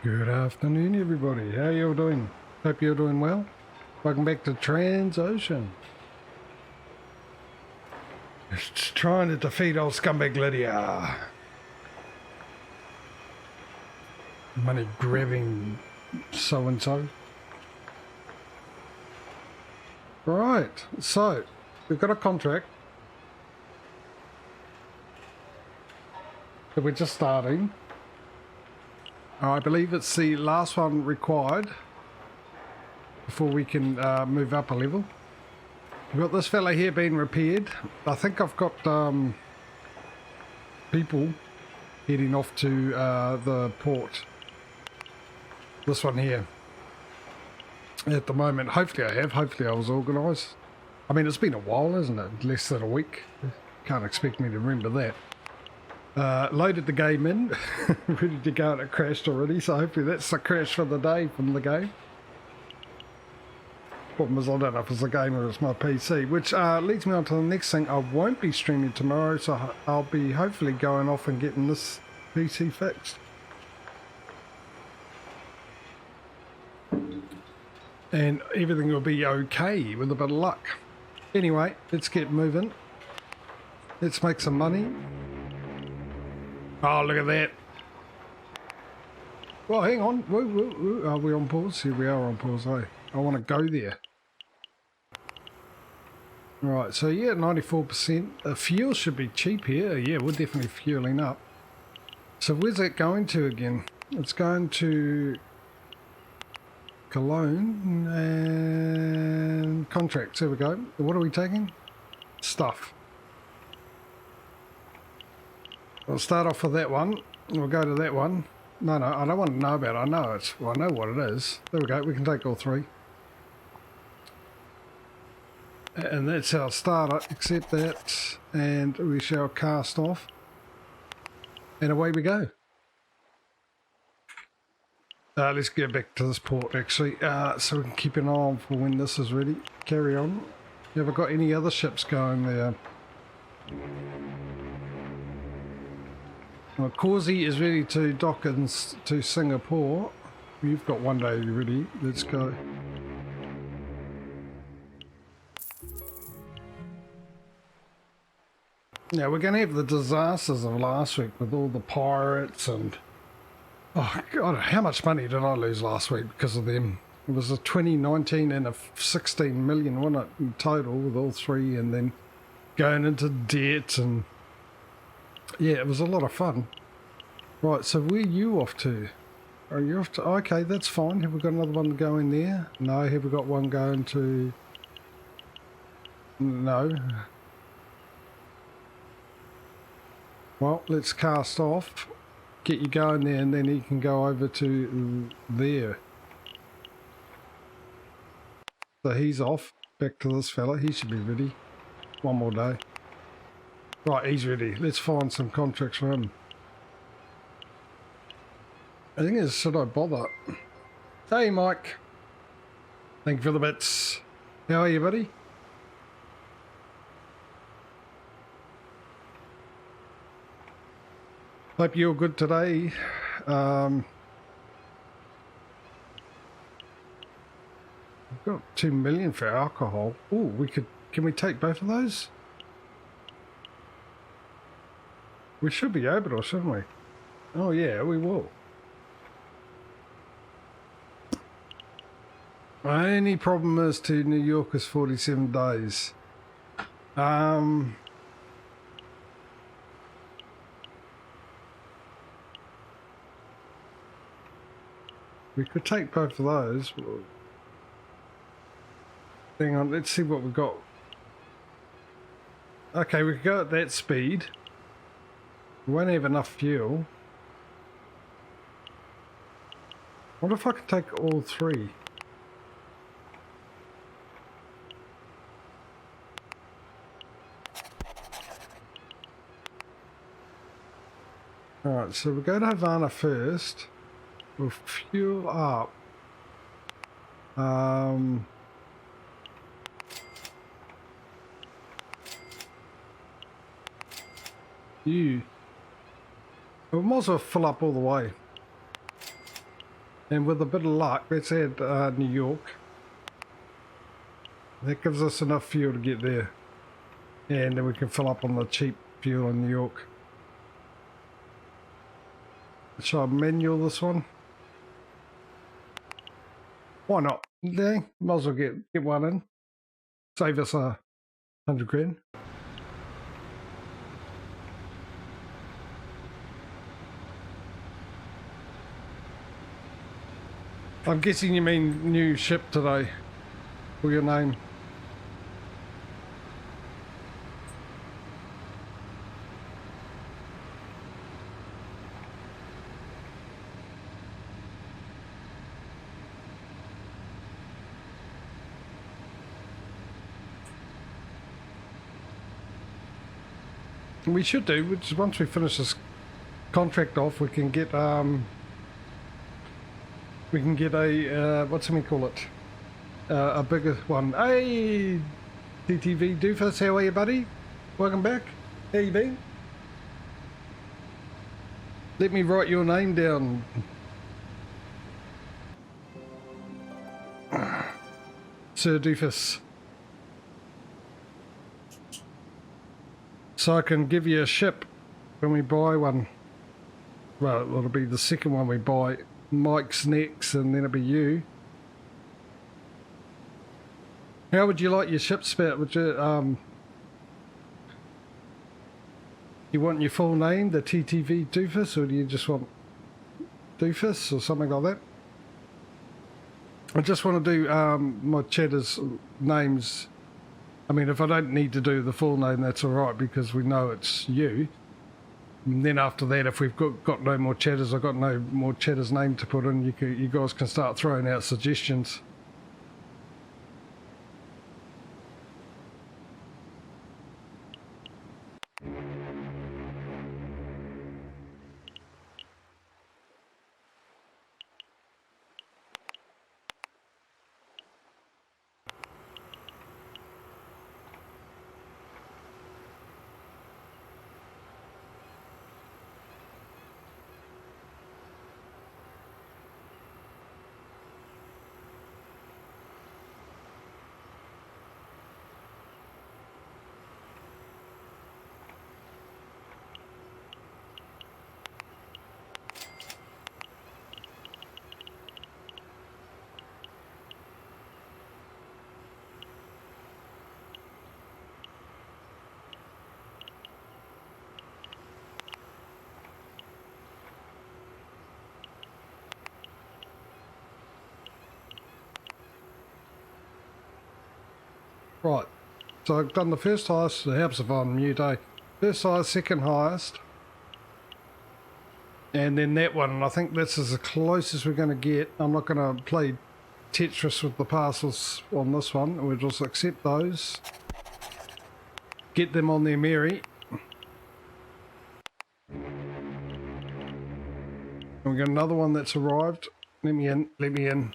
Good afternoon, everybody. How you all doing? Hope you're doing well. Welcome back to TransOcean. Just trying to defeat old scumbag Lydia. Money grabbing so-and-so. Right, so we've got a contract that we're just starting. I believe it's the last one required before we can move up a level. We've got this fella here being repaired. I think I've got people heading off to the port. This one here. At the moment, hopefully I have. Hopefully I was organised. I mean, it's been a while, isn't it? Less than a week. Can't expect me to remember that. Loaded the game in, ready to go, and it crashed already, so hopefully that's the crash for the day from the game. Problem is, I don't know if it's the game or it's my PC, which leads me on to the next thing. I won't be streaming tomorrow, so I'll be hopefully going off and getting this PC fixed. And everything will be okay with a bit of luck. Anyway, let's get moving. Let's make some money. Oh, look at that. Well, hang on. Whoa, whoa, whoa. Are we on pause? Here we are on pause, eh? I want to go there. Right, so yeah, 94%. Fuel should be cheap here. Yeah, we're definitely fueling up. So where's that going to again? It's going to Cologne and contracts. There we go. What are we taking? Stuff. We'll start off with that one. We'll go to that one. No, I don't want to know about it. I know what it is. There we go. We can take all three. And that's our starter. Accept that. And we shall cast off. And away we go. Let's get back to this port, actually. So we can keep an eye on for when this is ready. Carry on. You ever got any other ships going there? Well, Causey is ready to dock to Singapore. You've got one day ready. Let's go. Now, we're going to have the disasters of last week with all the pirates and... Oh, God, how much money did I lose last week because of them? It was a 2019 and a 16 million, wasn't it, in total with all three, and then going into debt and... Yeah, it was a lot of fun. Right, so where are you off to? Are you off to... Okay, that's fine. Have we got another one going there? No. Have we got one going to... No. Well, let's cast off. Get you going there, and then you can go over to there. So he's off. Back to this fella. He should be ready. One more day. Right, he's ready. Let's find some contracts for him. I think it's, should I bother? Hey, Mike. Thank you for the bits. How are you, buddy? Hope you're good today. I've got 2 million for alcohol. Oh, can we take both of those? We should be able to, shouldn't we? Oh yeah, we will. My only problem is to New York is 47 days. We could take both of those. Hang on, let's see what we've got. Okay, we could go at that speed. We won't have enough fuel. What if I could take all three? Alright, so we'll go to Havana first. We'll fuel up. We might as well fill up all the way. And with a bit of luck, let's add New York. That gives us enough fuel to get there. And then we can fill up on the cheap fuel in New York. Shall I manual this one? Why not? Yeah, might as well get one in. Save us 100 grand. I'm guessing you mean new ship today, or your name. We should do, which once we finish this contract off, we can get a what's we call it, a bigger one. Hey, TTV Doofus, how are you, buddy? Welcome back. How you been? Let me write your name down. Sir Doofus. So I can give you a ship when we buy one. Well, it'll be the second one we buy. Mike's next, and then it'll be you. How would you like your ship spout? Would you you want your full name, the TTV Doofus, or do you just want Doofus or something like that? I just want to do my chatters names. I mean, if I don't need to do the full name, that's all right, because we know it's you. And then after that, if we've got no more chatters, I've got no more chatters name to put in, you guys can start throwing out suggestions. Right, so I've done the first highest, the helps if I'm mute, eh? First highest, second highest. And then that one, and I think this is the closest we're going to get. I'm not going to play Tetris with the parcels on this one. We'll just accept those. Get them on their merry. And we got another one that's arrived. Let me in, let me in.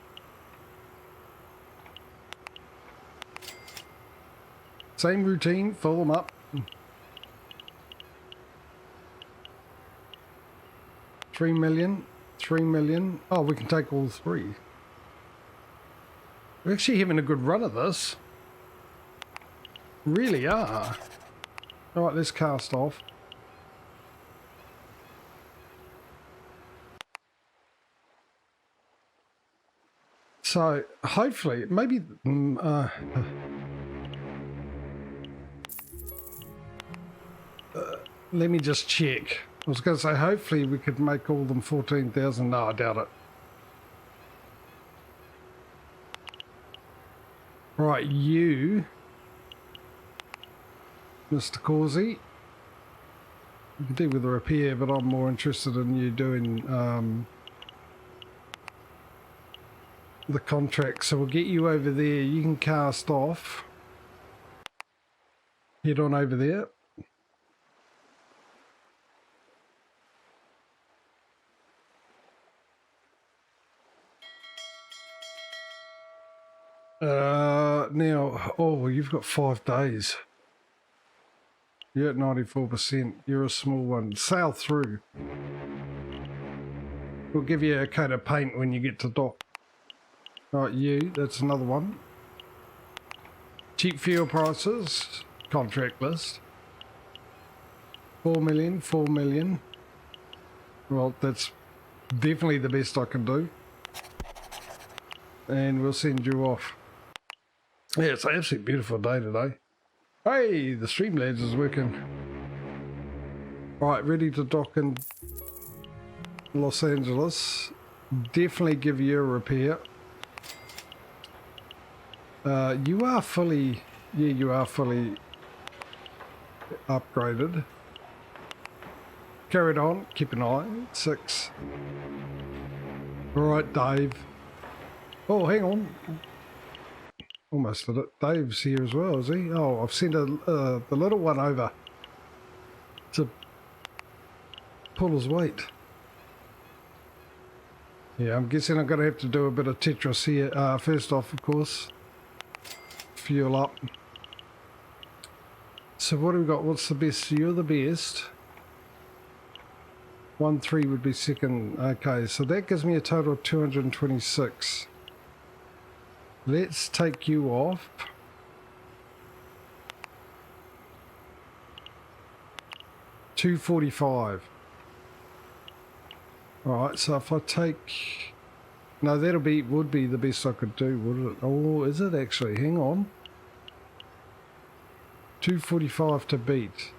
Same routine, fill them up. 3 million, 3 million. Oh, we can take all three. We're actually having a good run of this. Really are. All right, let's cast off. So hopefully, maybe let me just check. I was going to say, hopefully we could make all of them 14,000. No, I doubt it. Right, you, Mr. Causey, you can deal with the repair, but I'm more interested in you doing the contract. So we'll get you over there. You can cast off. Head on over there. Now, oh, you've got 5 days. You're at 94%. You're a small one. Sail through. We'll give you a coat of paint when you get to dock. Right, you, that's another one. Cheap fuel prices, contract list. 4 million, 4 million. Well, that's definitely the best I can do. And we'll send you off. Yeah, it's an absolutely beautiful day today. Hey, the Streamlabs is working. Right, ready to dock in Los Angeles. Definitely give you a repair. You are fully, yeah, you are fully upgraded. Carried on, keep an eye, 6. Alright, Dave. Oh, hang on. Almost did it. Dave's here as well, is he? Oh, I've sent the little one over to pull his weight. Yeah, I'm guessing I'm going to have to do a bit of Tetris here. First off, of course, fuel up. So what do we got? What's the best? You're the best. 1-3 would be second. Okay, so that gives me a total of 226. Let's take you off. $245. Alright, so if I take... No, would be the best I could do, would it? Oh, is it actually? Hang on. 245 to beat.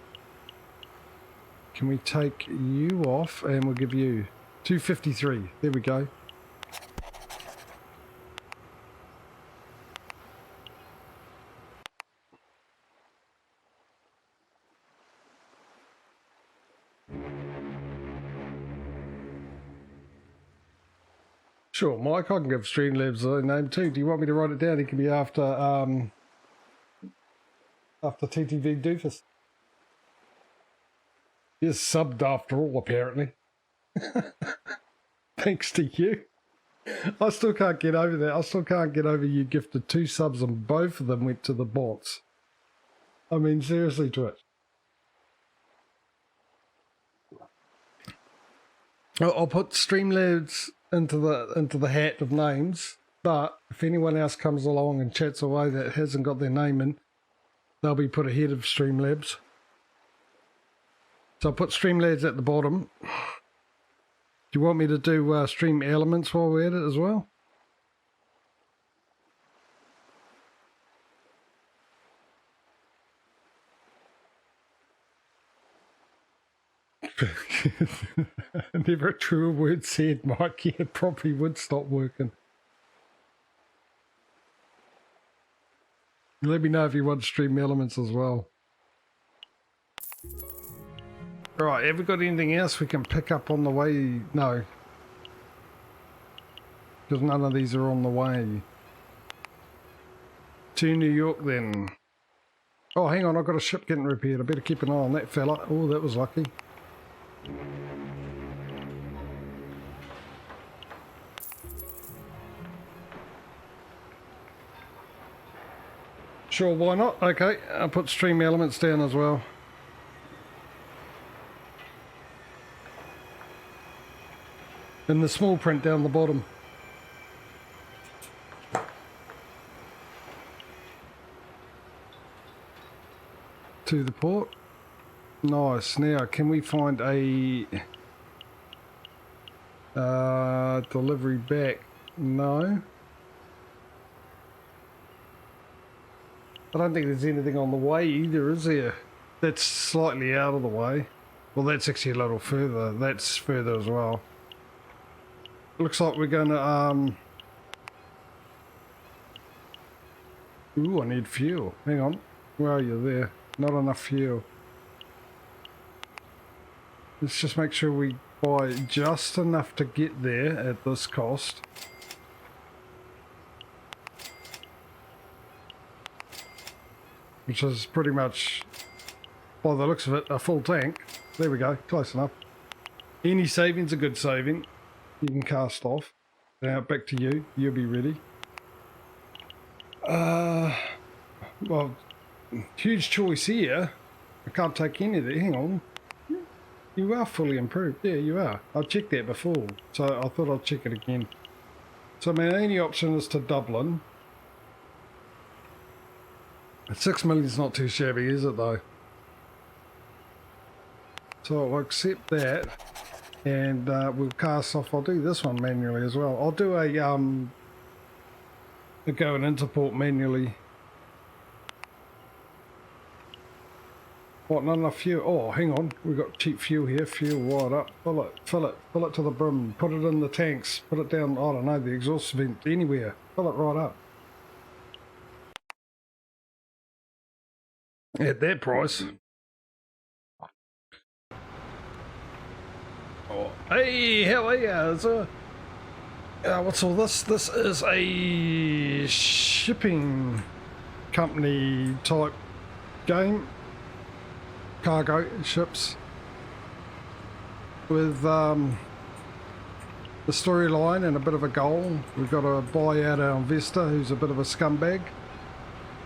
Can we take you off and we'll give you 253. There we go. Sure, Mike, I can give Streamlabs a name too. Do you want me to write it down? It can be after TTV Doofus. You're subbed after all, apparently. Thanks to you. I still can't get over that. I still can't get over you gifted 2 subs and both of them went to the bots. I mean, seriously, Twitch. I'll put Streamlabs into the hat of names, but if anyone else comes along and chats away that hasn't got their name in, they'll be put ahead of Streamlabs. So I'll put Streamlabs at the bottom. Do you want me to do Stream Elements while we're at it as well? Never a truer word said, Mike. It probably would stop working. Let me know if you want Stream Elements as well. Right, have we got anything else we can pick up on the way? No. Because none of these are on the way. To New York then. Oh, hang on, I've got a ship getting repaired. I better keep an eye on that fella. Oh, that was lucky. Sure, why not? Okay, I'll put Stream Elements down as well. In the small print down the bottom. To the port. Nice. Now, can we find a delivery back? No. I don't think there's anything on the way either, is there? That's slightly out of the way. Well, that's actually a little further. That's further as well. Looks like we're going to, Ooh, I need fuel. Hang on. Where are you there? Not enough fuel. Let's just make sure we buy just enough to get there at this cost. Which is pretty much, by the looks of it, a full tank. There we go, close enough. Any saving's a good saving. You can cast off. Now back to you. You'll be ready. Well, huge choice here. I can't take any of it. Hang on. You are fully improved. Yeah, you are. I checked that before, so I thought I'd check it again. So my only option is to Dublin. 6 million is not too shabby, is it though? So I'll accept that, and we'll cast off. I'll do this one manually as well. I'll do a go and interport manually. What, not enough fuel? Oh, hang on. We've got cheap fuel here. Fuel right up. Fill it to the brim. Put it in the tanks. Put it down, I don't know, the exhaust vent, anywhere. Fill it right up. At that price. Oh, hey, how are you? What's all this? This is a shipping company type game. Cargo ships with the storyline and a bit of a goal. We've got to buy out our investor, who's a bit of a scumbag,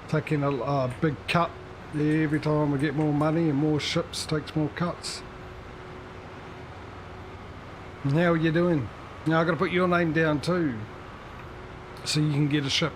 taking a big cut every time we get more money, and more ships takes more cuts. How are you doing? Now I've got to put your name down too, so you can get a ship.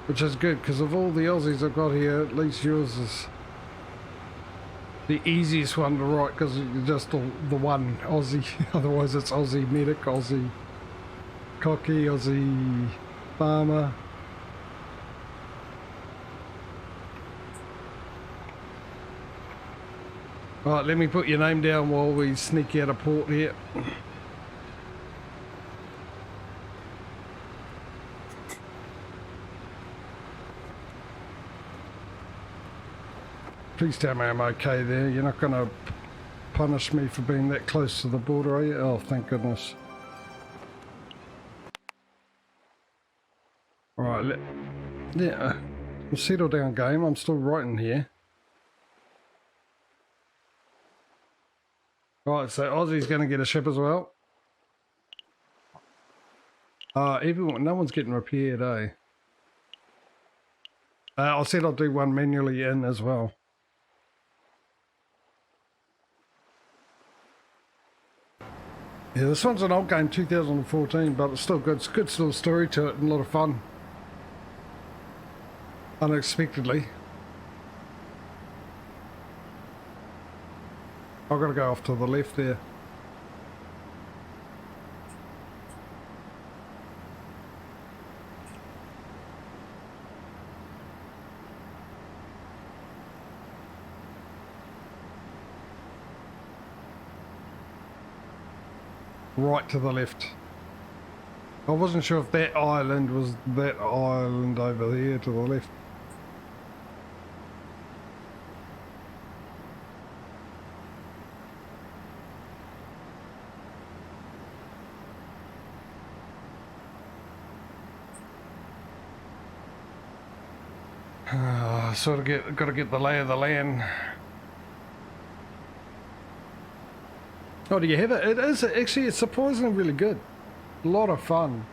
Which is good, because of all the Aussies I've got here, at least yours is the easiest one to write, because you're just the one Aussie. Otherwise it's Aussie medic, Aussie cocky, Aussie farmer. Right, let me put your name down while we sneak out of port here. Please tell me I'm okay there. You're not going to punish me for being that close to the border, are you? Oh, thank goodness. Alright, yeah, settle down game. I'm still writing here. Right, so Aussie's going to get a ship as well. Everyone, no one's getting repaired, eh? I said I'll do one manually in as well. Yeah, this one's an old game, 2014, but it's still good. It's a good little story to it and a lot of fun. Unexpectedly. I've got to go off to the left there. Right to the left. I wasn't sure if that island was that island over there to the left. Sort of got to get the lay of the land. Oh, do you have it? It is actually, it's surprisingly really good. A lot of fun.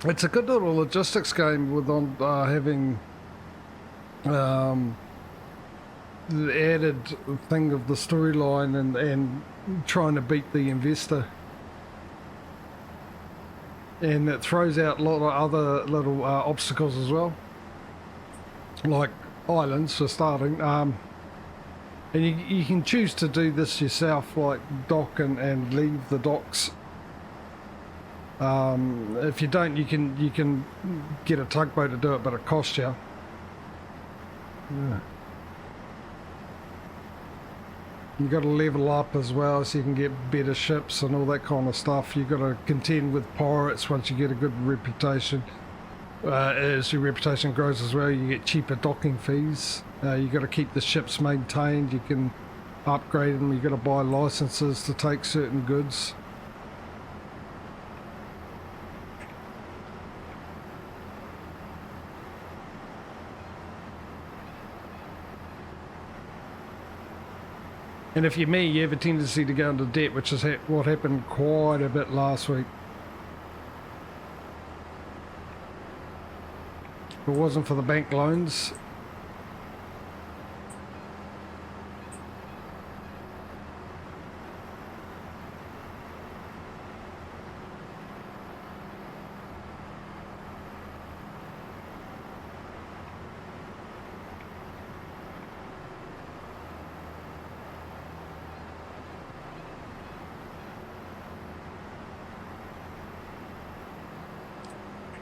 It's a good little logistics game with having the added thing of the storyline and trying to beat the investor. And it throws out a lot of other little obstacles as well, like islands for starting. And you can choose to do this yourself, like dock and leave the docks. If you don't, you can get a tugboat to do it, but it costs you. Yeah. You got to level up as well, so you can get better ships and all that kind of stuff. You got to contend with pirates once you get a good reputation. As your reputation grows as well, you get cheaper docking fees. You got to keep the ships maintained. You can upgrade them. You got to buy licenses to take certain goods. And if you're me, you have a tendency to go into debt, which is what happened quite a bit last week. If it wasn't for the bank loans.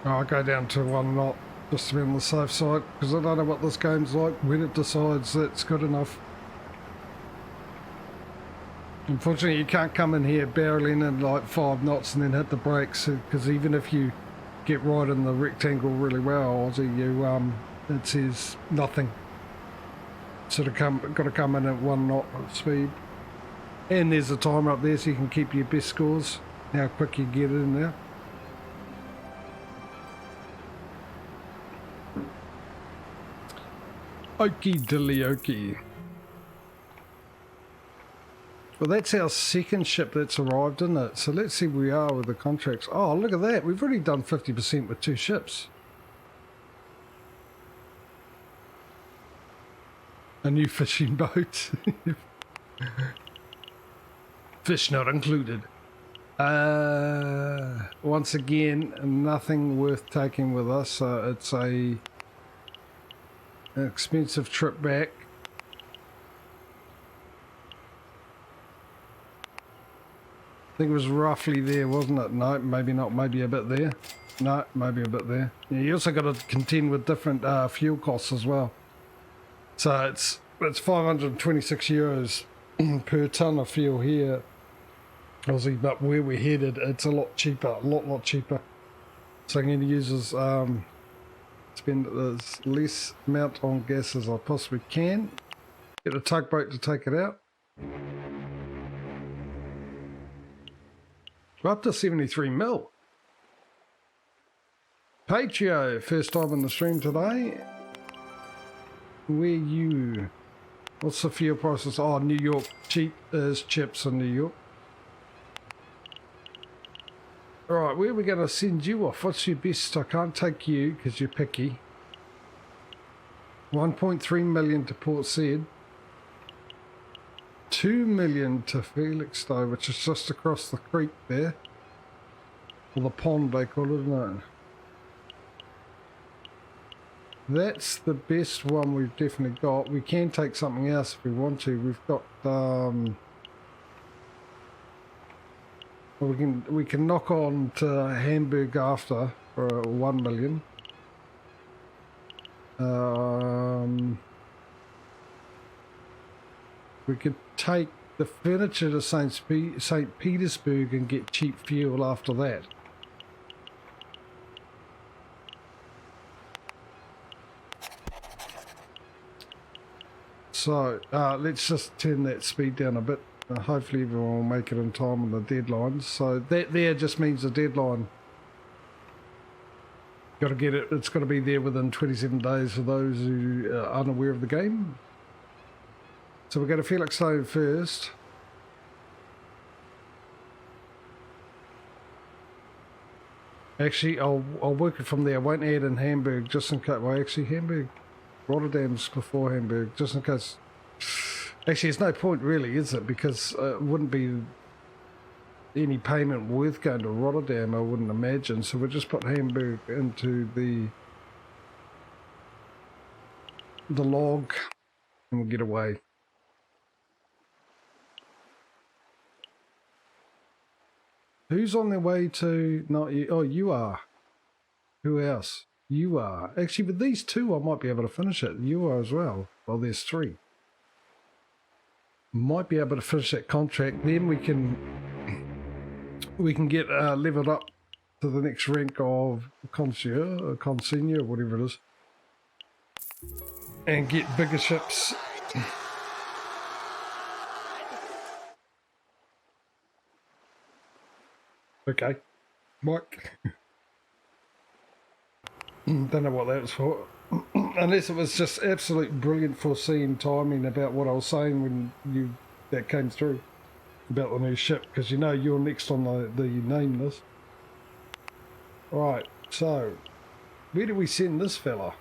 I'll go down to 1 knot just to be on the safe side, because I don't know what this game's like when it decides that's good enough. Unfortunately, you can't come in here barreling in like 5 knots and then hit the brakes, because even if you get right in the rectangle really well, Aussie, it says nothing. Sort of got to come in at 1 knot speed. And there's a timer up there so you can keep your best scores, how quick you get in there. Okie dilly okie. Well, that's our second ship that's arrived, isn't it? So let's see where we are with the contracts. Oh, look at that. We've already done 50% with 2 ships. A new fishing boat. Fish not included. Once again, nothing worth taking with us. So it's an expensive trip back. I think it was roughly there, wasn't it? No, maybe not. Maybe a bit there. No, maybe a bit there. Yeah, you also got to contend with different fuel costs as well. So it's 526 euros per tonne of fuel here, Aussie. But where we're headed, it's a lot cheaper, a lot cheaper. So I'm going to use this, spend as less amount on gas as I possibly can. Get a tugboat to take it out. We're up to 73 mil. Patrio, first time on the stream today. Where you? What's the fuel prices? Oh, New York, cheap as chips in New York. Alright, where are we going to send you off? What's your best? I can't take you because you're picky. 1.3 million to Port Said. 2 million to Felixstowe, which is just across the creek there. Or the pond they call it, isn't it? That's the best one we've definitely got. We can take something else if we want to. We've got we can knock on to Hamburg after for 1 million. We could take the furniture to St. Petersburg and get cheap fuel after that. So let's just turn that speed down a bit. Hopefully everyone will make it in time on the deadlines. So that there just means the deadline. Got to get it. It's got to be there within 27 days for those who are unaware of the game. So we're going to Felixstowe first. Actually, I'll work it from there. I won't add in Hamburg just in case. Well, actually, Hamburg, Rotterdam's before Hamburg, just in case. Actually, there's no point really, is it? Because it wouldn't be any payment worth going to Rotterdam, I wouldn't imagine. So we'll just put Hamburg into the log and we'll get away. Who's on their way to, not you, oh, you are. Who else? You are. Actually, with these two, I might be able to finish it. You are as well. Well, there's 3. Might be able to finish that contract. Then we can get leveled up to the next rank of consignor or consignor, whatever it is, and get bigger ships. Okay, Mike. Don't know what that was for. Unless it was just absolute brilliant foreseeing timing about what I was saying when you that came through about the new ship, because you know you're next on the name list. Right, so where do we send this fella?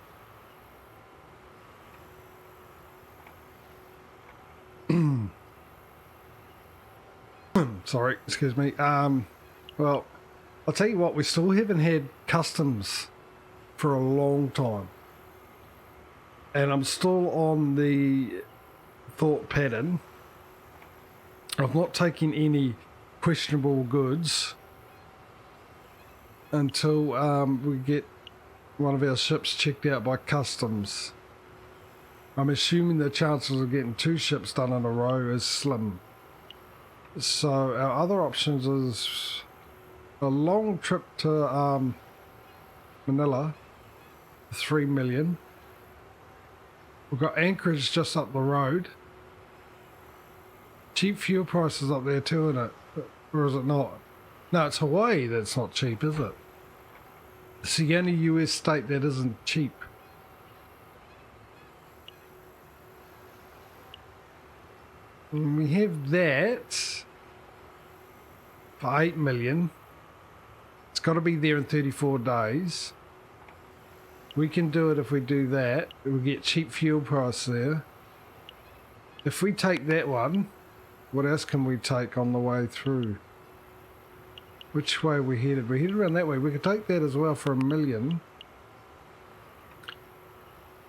Sorry, excuse me. Well, I'll tell you what, we still haven't had customs for a long time. And I'm still on the thought pattern of not taking any questionable goods until we get one of our ships checked out by customs. I'm assuming the chances of getting 2 ships done in a row is slim. So our other options is a long trip to Manila, 3 million. We've got Anchorage just up the road. Cheap fuel prices up there too, isn't it? Or is it not? No, it's Hawaii that's not cheap, is it? It's the only US state that isn't cheap. And we have that for 8 million. It's got to be there in 34 days. We can do it if we do that. We get cheap fuel price there. If we take that one, what else can we take on the way through? Which way are we headed? We're headed around that way. We could take that as well for 1 million.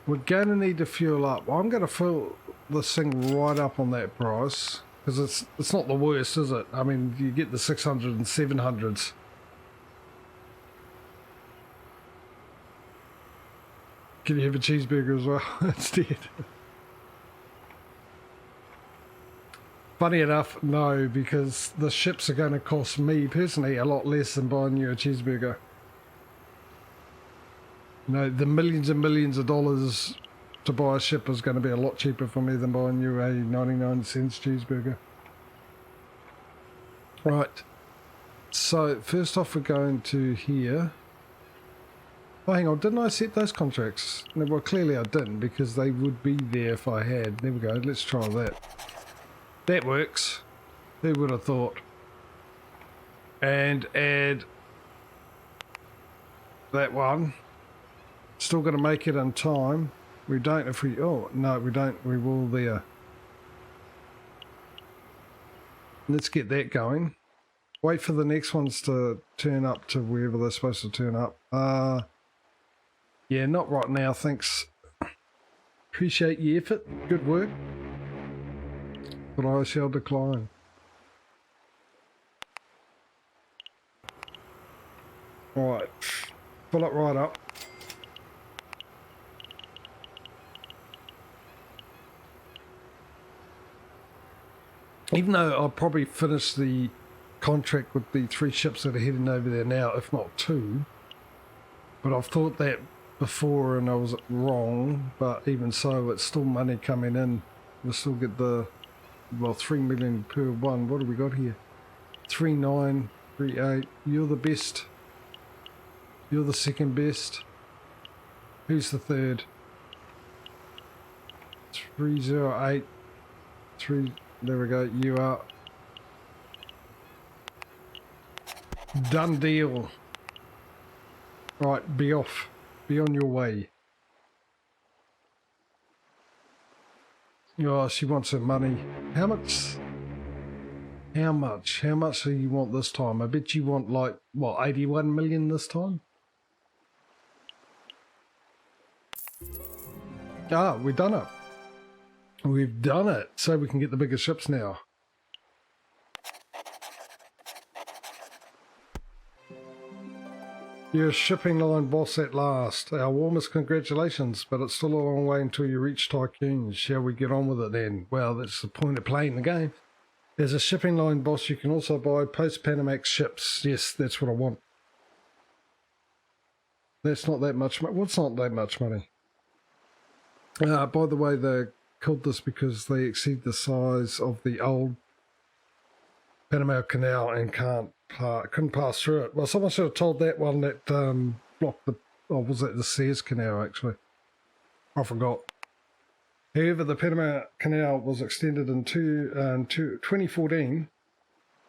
We're going to need to fuel up. I'm going to fill this thing right up on that price, because it's not the worst, is it? I mean, you get the 600 and 700s. Can you have a cheeseburger as well instead? Funny enough, no, because the ships are going to cost me personally a lot less than buying you a cheeseburger. You know, the millions and millions of dollars to buy a ship is going to be a lot cheaper for me than buying you a 99-cent cheeseburger. Right, so first off we're going to here. Oh, hang on, didn't I set those contracts? No, well, clearly I didn't, because they would be there if I had. There we go, let's try that. That works. Who would have thought? And add that one. Still going to make it in time. We don't if we... Oh, no, we don't. We will there. Let's get that going. Wait for the next ones to turn up to wherever they're supposed to turn up. Yeah, not right now, thanks. Appreciate your effort. Good work. But I shall decline. Alright. Fill it right up. Even though I'll probably finish the contract with the 3 ships that are heading over there now, if not 2. But I've thought that before and I was wrong, but even so, it's still money coming in. We'll still get the, well, 3 million per one. What do we got here? 3938. You're the best. You're the second best. Who's the third? 308. 3. There we go. You are. Done deal. Right, be off. Be on your way. Oh, she wants her money. How much? How much? How much do you want this time? I bet you want like, what, 81 million this time? Ah, we've done it. We've done it. So we can get the bigger ships now. You're a shipping line boss at last. Our warmest congratulations, but it's still a long way until you reach Tycoon. Shall we get on with it then? Well, that's the point of playing the game. As a shipping line boss, you can also buy post-Panamax ships. Yes, that's what I want. That's not that much money. What's not that much money? By the way, they called this because they exceed the size of the old Panama Canal and couldn't pass through it. Well, someone should have told that one that blocked the... Oh, was that the Suez Canal, actually? I forgot. However, the Panama Canal was extended in 2014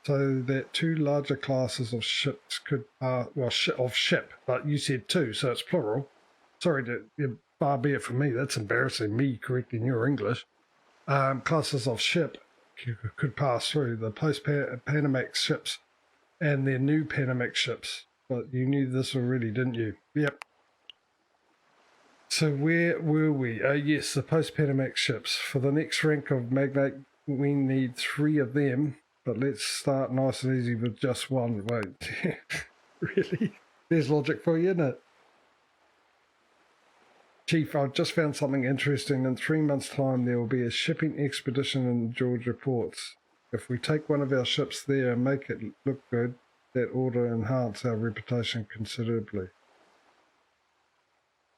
so that two larger classes of ships could, of ship, but you said two, so it's plural. Sorry, far be it from me, that's embarrassing, me correcting your English. Classes of ship could pass through, the post-Panamax ships and their new Panamax ships. But you knew this already, didn't you? Yep. So where were we? Oh yes, the post-Panamax ships. For the next rank of magnate, we need 3 of them. But let's start nice and easy with just one. Wait, really? There's logic for you, isn't it? Chief, I've just found something interesting. In 3 months' time, there will be a shipping expedition in Georgia ports. If we take one of our ships there and make it look good, that ought to enhance our reputation considerably.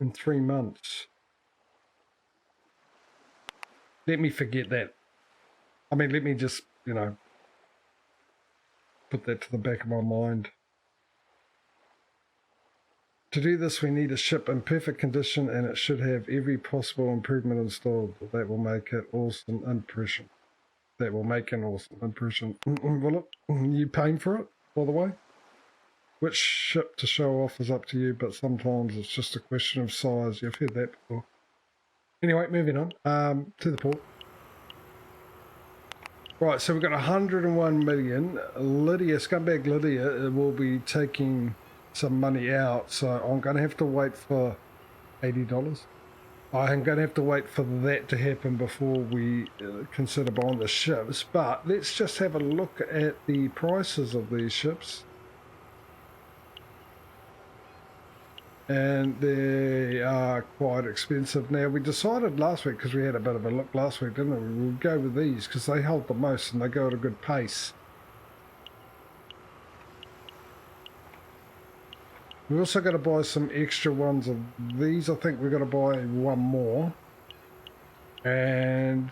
In 3 months. Let me forget that. I mean, let me just, put that to the back of my mind. To do this, we need a ship in perfect condition, and it should have every possible improvement installed. That will make it awesome impression. That will make an awesome impression. Will it? You paying for it, by the way? Which ship to show off is up to you, but sometimes it's just a question of size. You've heard that before. Anyway, moving on to the port. Right, so we've got 101 million. Lydia, Scumbag Lydia, will be taking some money out, so I'm going to have to wait for $80. I'm going to have to wait for that to happen before we consider buying the ships, but let's just have a look at the prices of these ships. And they are quite expensive. Now, we decided last week, because we had a bit of a look last week, didn't we? We'll go with these because they hold the most and they go at a good pace. We've also got to buy some extra ones of these. I think we've got to buy one more. And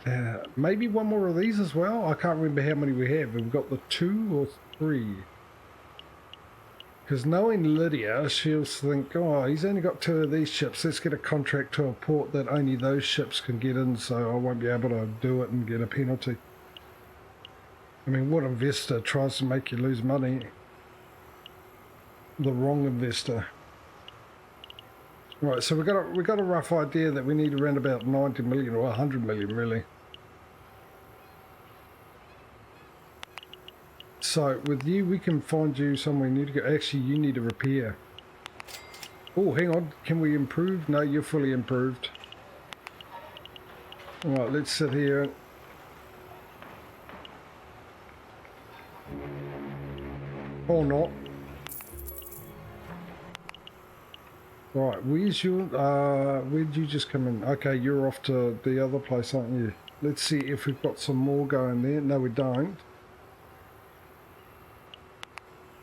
maybe one more of these as well. I can't remember how many we have. We've got the 2 or 3. Because knowing Lydia, she'll think, oh, he's only got 2 of these ships. Let's get a contract to a port that only those ships can get in, so I won't be able to do it and get a penalty. I mean, what investor tries to make you lose money? The wrong investor. Right, so we got a rough idea that we need around about 90 million or 100 million, really. So with you, we can find you somewhere new to go. Actually, you need a repair. Oh, hang on. Can we improve? No, you're fully improved. All right, let's sit here. Or not. Right, where's your, where'd you just come in? Okay, you're off to the other place, aren't you? Let's see if we've got some more going there. No, we don't.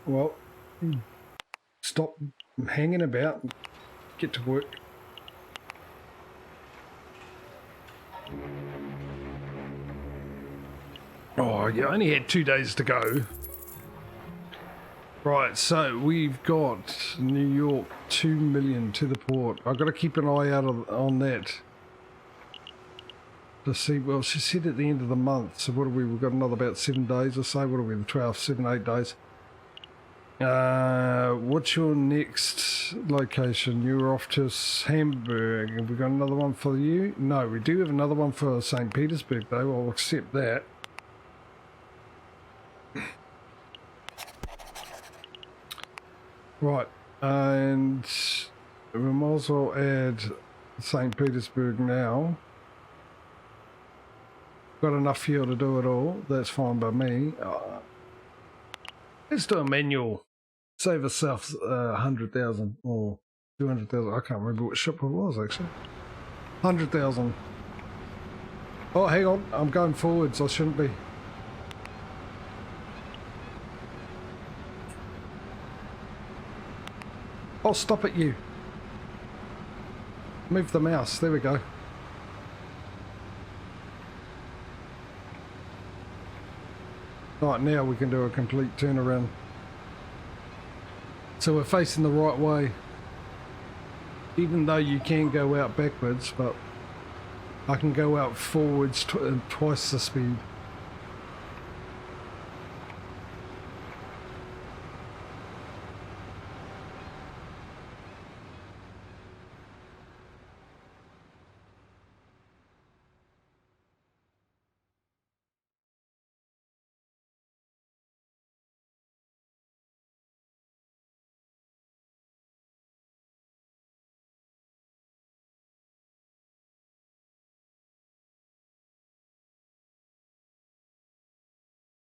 Well, stop hanging about and get to work. Oh, you only had 2 days to go. Right, so we've got New York 2 million to the port. I've got to keep an eye out on that to see. Well, she said at the end of the month, so what are we? We've got another about 7 days or so. What are we? 12, 7, 8 days. What's your next location? You're off to Hamburg. Have we got another one for you? No, we do have another one for St. Petersburg, though. I'll accept that. Right, and we might as well add St. Petersburg now. Got enough fuel to do it all. That's fine by me. Let's do a manual. Save ourselves 100,000 or 200,000. I can't remember what ship it was actually. 100,000. Oh, hang on. I'm going forwards. I shouldn't be. Oh, stop it, you. Move the mouse. There we go. Right, now we can do a complete turnaround. So we're facing the right way. Even though you can go out backwards, but I can go out forwards twice the speed.